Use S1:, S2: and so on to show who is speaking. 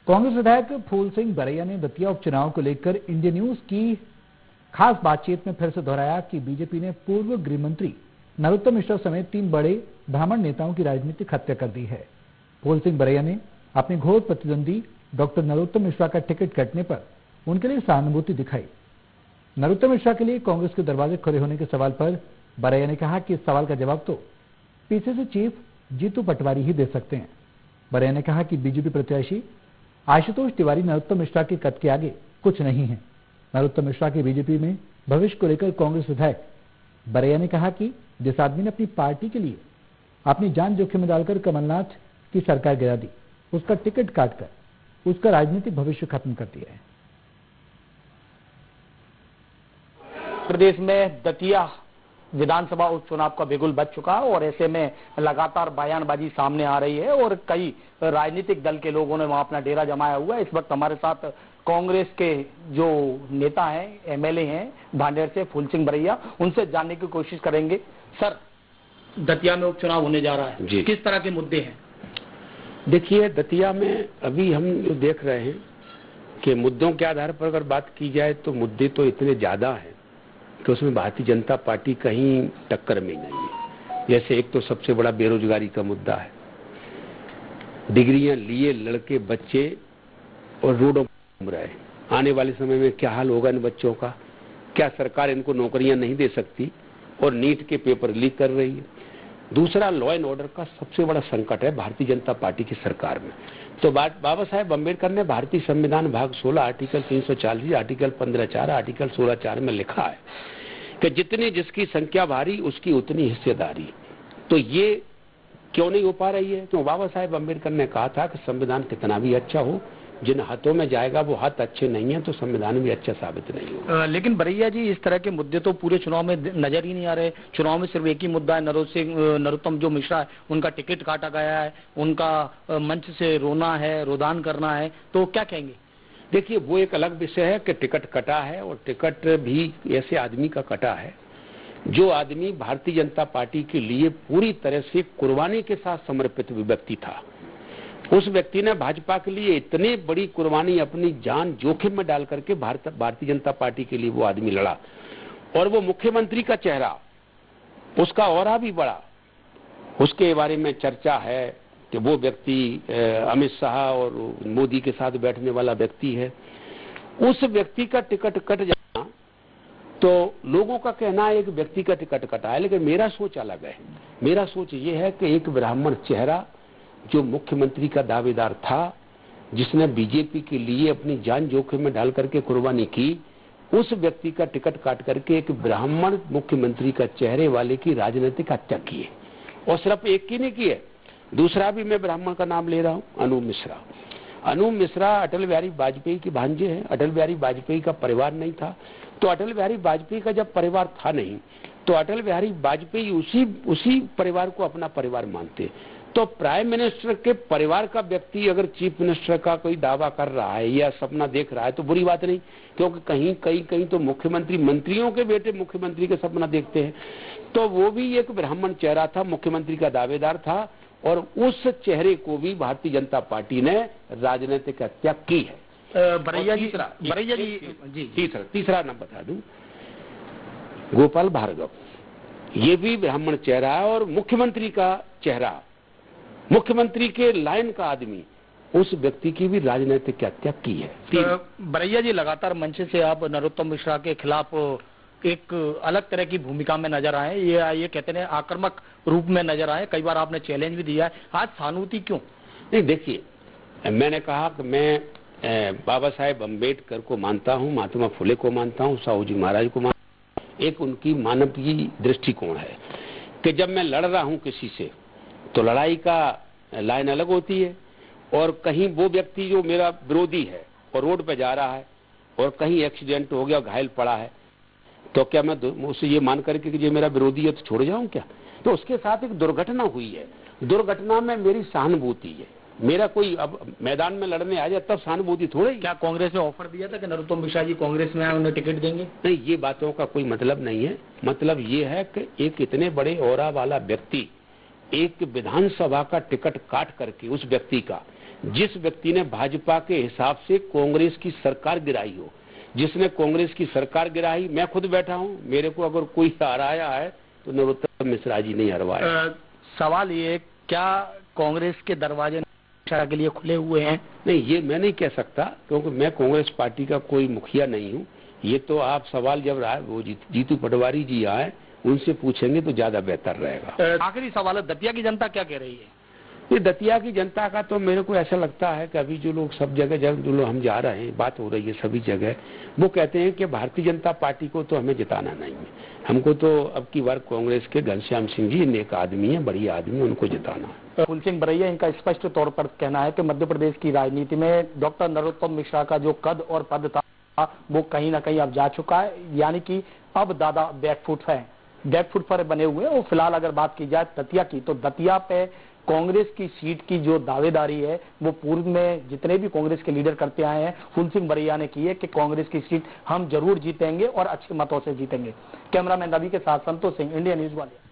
S1: कांग्रेस विधायक फूल सिंह बरैया ने दतिया उपचुनाव को लेकर इंडिया न्यूज की खास बातचीत में फिर से दोहराया कि बीजेपी ने पूर्व गृह मंत्री नरोत्तम मिश्रा समेत 3 बड़े ब्राह्मण नेताओं की राजनीतिक हत्या कर दी है। फूल सिंह बरैया ने अपने घोर प्रतिद्वंदी डॉक्टर नरोत्तम मिश्रा का टिकट कटने पर उनके लिए सहानुभूति दिखाई। नरोत्तम मिश्रा के लिए कांग्रेस के दरवाजे खुले होने के सवाल पर बरैया ने कहा कि इस सवाल का जवाब तो पीसीसी चीफ जीतू पटवारी ही दे सकते हैं। बरैया ने कहा कि बीजेपी प्रत्याशी आशुतोष तिवारी नरोत्तम मिश्रा के कद के आगे कुछ नहीं है। नरोत्तम मिश्रा के बीजेपी में भविष्य को लेकर कांग्रेस विधायक बरैया ने कहा कि जिस आदमी ने अपनी पार्टी के लिए अपनी जान जोखिम में डालकर कमलनाथ की सरकार गिरा दी, उसका टिकट काटकर उसका राजनीतिक भविष्य खत्म कर दिया है।
S2: प्रदेश में दतिया विधानसभा उपचुनाव का बिगुल बज चुका है और ऐसे में लगातार बयानबाजी सामने आ रही है और कई राजनीतिक दल के लोगों ने वहां अपना डेरा जमाया हुआ है। इस वक्त हमारे साथ कांग्रेस के जो नेता हैं, एमएलए हैं भांडेर से, फूल सिंह बरैया, उनसे जानने की कोशिश करेंगे। सर, दतिया में उपचुनाव होने जा रहा है, किस तरह के मुद्दे हैं?
S3: देखिए, दतिया में अभी हम देख रहे हैं कि मुद्दों के आधार पर अगर बात की जाए तो मुद्दे तो इतने ज्यादा हैं कि उसमें भारतीय जनता पार्टी कहीं टक्कर में नहीं है। जैसे एक तो सबसे बड़ा बेरोजगारी का मुद्दा है। डिग्रियां लिए लड़के बच्चे और रोडों पर घूम रहे हैं। आने वाले समय में क्या हाल होगा इन बच्चों का? क्या सरकार इनको नौकरियां नहीं दे सकती और नीट के पेपर लीक कर रही है? दूसरा, लॉ एंड ऑर्डर का सबसे बड़ा संकट है भारतीय जनता पार्टी की सरकार में। तो बाबा साहेब अम्बेडकर ने भारतीय संविधान भाग 16 आर्टिकल 340 आर्टिकल 15(4) आर्टिकल 16(4) में लिखा है कि जितनी जिसकी संख्या भारी उसकी उतनी हिस्सेदारी। तो ये क्यों नहीं हो पा रही है? क्यों? बाबा साहेब अम्बेडकर ने कहा था कि संविधान कितना भी अच्छा हो, जिन हाथों में जाएगा वो हाथ अच्छे नहीं है तो संविधान भी अच्छा साबित नहीं होगा।
S2: लेकिन बरैया जी, इस तरह के मुद्दे तो पूरे चुनाव में नजर ही नहीं आ रहे। चुनाव में सिर्फ एक ही मुद्दा है, नरोत्तम जो मिश्रा है उनका टिकट काटा गया है, उनका मंच से रोना है, रोदान करना है, तो क्या कहेंगे?
S3: देखिए, वो एक अलग विषय है कि टिकट कटा है और टिकट भी ऐसे आदमी का कटा है जो आदमी भारतीय जनता पार्टी के लिए पूरी तरह से कुर्बानी के साथ समर्पित व्यक्ति था। उस व्यक्ति ने भाजपा के लिए इतनी बड़ी कुर्बानी, अपनी जान जोखिम में डाल करके भारतीय जनता पार्टी के लिए वो आदमी लड़ा और वो मुख्यमंत्री का चेहरा, उसका औरा भी बड़ा। उसके बारे में चर्चा है कि वो व्यक्ति अमित शाह और मोदी के साथ बैठने वाला व्यक्ति है। उस व्यक्ति का टिकट कट जाना तो लोगों का कहना है एक व्यक्ति का टिकट कटा है, लेकिन मेरा सोच अलग है। मेरा सोच ये है कि एक ब्राह्मण चेहरा जो मुख्यमंत्री का दावेदार था, जिसने बीजेपी के लिए अपनी जान जोखिम में डाल करके कुर्बानी की, उस व्यक्ति का टिकट काट करके एक ब्राह्मण मुख्यमंत्री का चेहरे वाले की राजनीतिक हत्या की है। और सिर्फ एक की नहीं की है, दूसरा भी मैं ब्राह्मण का नाम ले रहा हूं, अनूप मिश्रा। अनूप मिश्रा अटल बिहारी वाजपेयी के भांजे हैं। अटल बिहारी वाजपेयी का परिवार नहीं था, तो अटल बिहारी वाजपेयी का जब परिवार था नहीं तो अटल बिहारी वाजपेयी उसी परिवार को अपना परिवार मानते। तो प्राइम मिनिस्टर के परिवार का व्यक्ति अगर चीफ मिनिस्टर का कोई दावा कर रहा है या सपना देख रहा है तो बुरी बात नहीं, क्योंकि कहीं तो मुख्यमंत्री, मंत्रियों के बेटे मुख्यमंत्री का सपना देखते हैं। तो वो भी एक ब्राह्मण चेहरा था, मुख्यमंत्री का दावेदार था और उस चेहरे को भी भारतीय जनता पार्टी ने राजनीतिक हत्या की है।
S2: बरैया जी,
S3: तीसरा नाम बता दूं, गोपाल भार्गव, ये भी ब्राह्मण चेहरा है और मुख्यमंत्री का चेहरा, मुख्यमंत्री के लाइन का आदमी, उस व्यक्ति की भी राजनीतिक हत्या की है।
S2: बरैया जी, लगातार मंच से आप नरोत्तम मिश्रा के खिलाफ एक अलग तरह की भूमिका में नजर आए, ये कहते हैं आक्रामक रूप में नजर आए, कई बार आपने चैलेंज भी दिया है। आज सहानुभूति क्यों?
S3: नहीं, देखिए, मैंने कहा कि मैं बाबा साहेब अम्बेडकर को मानता हूँ, महात्मा फुले को मानता हूँ, साहू जी महाराज को मानता हूँ। एक उनकी मानवीय दृष्टिकोण है कि जब मैं लड़ रहा हूँ किसी से तो लड़ाई का लाइन अलग होती है, और कहीं वो व्यक्ति जो मेरा विरोधी है और रोड पे जा रहा है और कहीं एक्सीडेंट हो गया, घायल पड़ा है, तो क्या मैं उसे ये मान करके कि ये मेरा विरोधी है तो छोड़ जाऊं क्या? तो उसके साथ एक दुर्घटना हुई है, दुर्घटना में मेरी सहानुभूति है। मेरा कोई अब मैदान में लड़ने आ जाए तब सहानुभूति थोड़ी।
S2: क्या कांग्रेस ने ऑफर दिया था कि नरोत्तम मिश्रा जी कांग्रेस में आए, उन्हें टिकट देंगे?
S3: नहीं, ये बातों का कोई मतलब नहीं है। मतलब ये है कि एक इतने बड़े औरा वाला व्यक्ति एक विधानसभा का टिकट काट करके उस व्यक्ति का जिस व्यक्ति ने भाजपा के हिसाब से कांग्रेस की सरकार गिराई हो, जिसने कांग्रेस की सरकार गिराई, मैं खुद बैठा हूं, मेरे को अगर कोई हराया है तो नरोत्तम मिश्रा जी नहीं हरवाया।
S2: सवाल ये, क्या कांग्रेस के दरवाजे के लिए खुले हुए हैं?
S3: नहीं, ये मैं नहीं कह सकता, क्योंकि मैं कांग्रेस पार्टी का कोई मुखिया नहीं हूं। ये तो आप सवाल जब रहा वो जीतू पटवारी जी आए उनसे पूछेंगे तो ज्यादा बेहतर रहेगा।
S2: आखिरी सवाल है, दतिया की जनता क्या कह रही है?
S3: ये दतिया की जनता का तो मेरे को ऐसा लगता है कि अभी जो लोग सब जगह जो लोग हम जा रहे हैं, बात हो रही है सभी जगह, वो कहते हैं कि भारतीय जनता पार्टी को तो हमें जिताना नहीं है, हमको तो अब की बार कांग्रेस के घनश्याम सिंह जी नेक आदमी है, बढ़िया आदमी है, उनको जिताना है।
S2: फूल बरैया, इनका स्पष्ट तौर पर कहना है कि मध्य प्रदेश की राजनीति में डॉक्टर नरोत्तम मिश्रा का जो कद और पद था वो कहीं ना कहीं अब जा चुका है, यानी कि अब दादा बैकफुट पर बने हुए हैं। और फिलहाल अगर बात की जाए दतिया की, तो दतिया पे कांग्रेस की सीट की जो दावेदारी है वो पूर्व में जितने भी कांग्रेस के लीडर करते आए हैं, फूल सिंह बरैया ने की है कि कांग्रेस की सीट हम जरूर जीतेंगे और अच्छे मतों से जीतेंगे। कैमरामैन रवि के साथ संतोष सिंह, इंडिया न्यूज वाले।